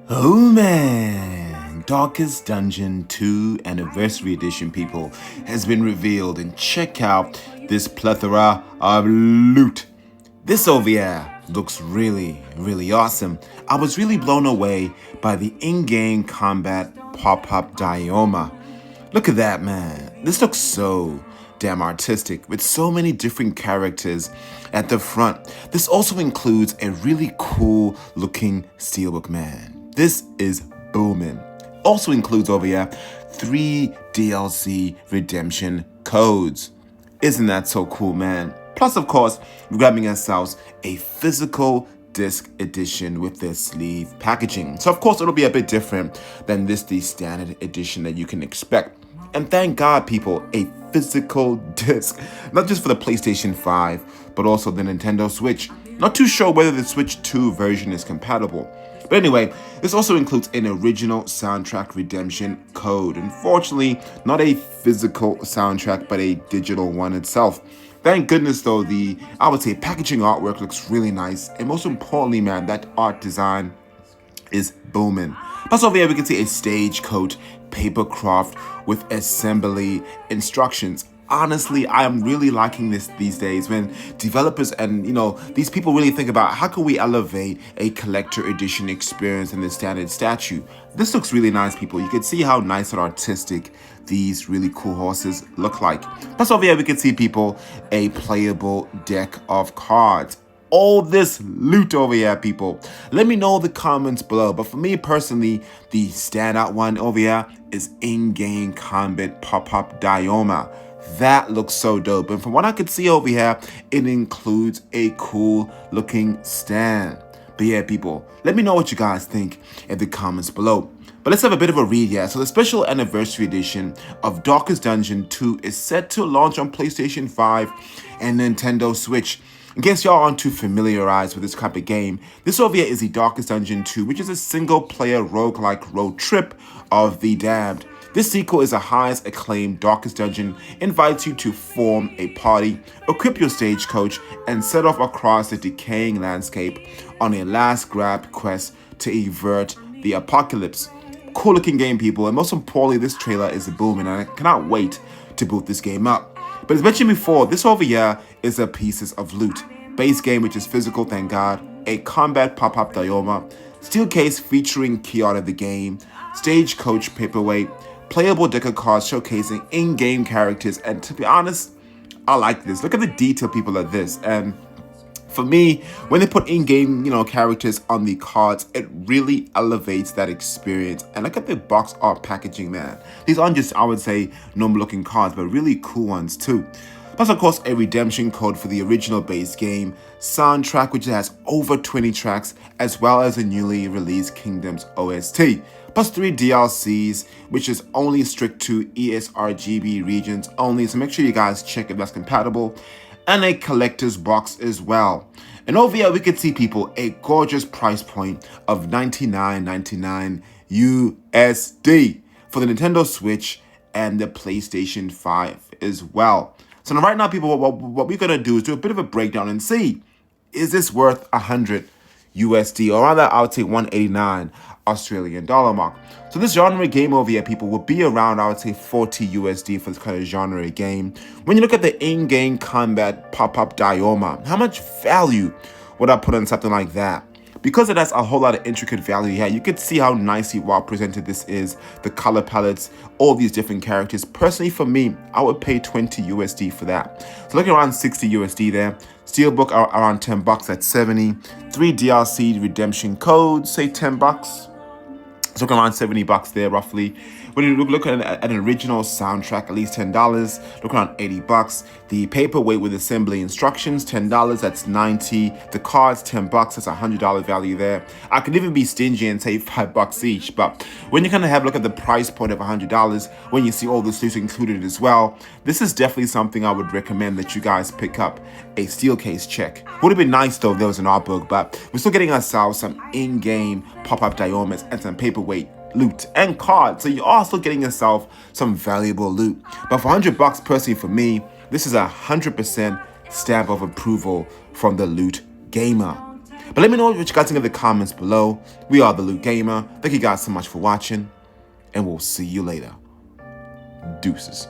Oh man, Darkest Dungeon 2 Anniversary Edition, people, has been revealed, and check out this plethora of loot. This over here looks really awesome. I was really blown away by the in-game combat pop-up diorama. Look at that, man. This looks so damn artistic with so many different characters at the front. This also includes a really cool looking steelbook, man. This is booming. Also includes over here 3 DLC redemption codes. Isn't that so cool, man? Plus, of course, we're grabbing ourselves a physical disc edition with this sleeve packaging. So of course it'll be a bit different than the standard edition that you can expect. And thank God, people, a physical disc, not just for the PlayStation 5, but also the Nintendo Switch. Not too sure whether the Switch 2 version is compatible. But anyway, this also includes an original soundtrack redemption code. Unfortunately, not a physical soundtrack, but a digital one itself. Thank goodness though, I would say packaging artwork looks really nice. And most importantly, man, that art design is booming. Plus over here we can see a stagecoach papercraft with assembly instructions. Honestly, I am really liking this these days when developers and these people really think about how can we elevate a collector edition experience in the standard statue. This looks really nice, people. You can see how nice and artistic these really cool horses look like. Plus over here we can see, people, a playable deck of cards. All this loot over here, people. Let me know in the comments below. But for me personally, the standout one over here is in-game combat pop-up diorama. That looks so dope. And from what I could see over here, it includes a cool looking stand. But yeah, people, let me know what you guys think in the comments below. But let's have a bit of a read here. So the special anniversary edition of Darkest Dungeon 2 is set to launch on PlayStation 5 and Nintendo Switch. In case y'all aren't too familiarized with this type of game, this over here is the Darkest Dungeon 2, which is a single-player roguelike road trip of the damned. This sequel is the highest acclaimed Darkest Dungeon, invites you to form a party, equip your stagecoach, and set off across the decaying landscape on a last grab quest to avert the apocalypse. Cool looking game, people, and most importantly, this trailer is booming, and I cannot wait to boot this game up. But as mentioned before, this over here is a pieces of loot. Base game, which is physical, thank God, a combat pop-up diorama, steel case featuring key art of the game, stagecoach paperweight, playable deck of cards showcasing in-game characters, and to be honest, I like this. Look at the detail, people, of this. And for me, when they put in-game, characters on the cards, it really elevates that experience. And look at the box art packaging, man. These aren't just, I would say, normal-looking cards, but really cool ones too. Plus, of course, a redemption code for the original base game soundtrack, which has over 20 tracks, as well as a newly released Kingdoms OST. Plus 3 DLCs, which is only strict to ESRB regions only, so make sure you guys check if that's compatible, and a collector's box as well. And over here we can see, people, a gorgeous price point of $99.99 USD for the Nintendo Switch and the PlayStation 5 as well. So now right now, people, what we're gonna do is do a bit of a breakdown and see, is this worth 100 USD, or rather I would say 189 Australian dollar mark. So this genre game over here, people, will be around, I would say, 40 USD for this kind of genre game. When you look at the in-game combat pop-up diorama, how much value would I put on something like that? Because it has a whole lot of intricate value here, you can see how nicely well presented this is, the color palettes, all these different characters. Personally, for me, I would pay 20 USD for that. So looking around 60 USD there. Steelbook are around 10 bucks at 70. 3 DLC redemption codes, say 10 bucks. It's looking around 70 bucks there, roughly. When you look at an original soundtrack, at least $10. Look around 80 bucks. The paperweight with assembly instructions, $10. That's 90. The cards, 10 bucks. That's $100 value there. I could even be stingy and say 5 bucks each. But when you kind of have a look at the price point of $100, when you see all the suits included as well, this is definitely something I would recommend that you guys pick up. A steel case check. Would have been nice though if there was an art book, but we're still getting ourselves some in-game pop-up dioramas and some paperweight loot and cards, so you're also getting yourself some valuable loot. But for 100 bucks, personally, for me, this is 100% stamp of approval from the loot gamer. But let me know what you guys think in the comments below. We are The Loot Gamer. Thank you guys so much for watching, and we'll see you later. Deuces.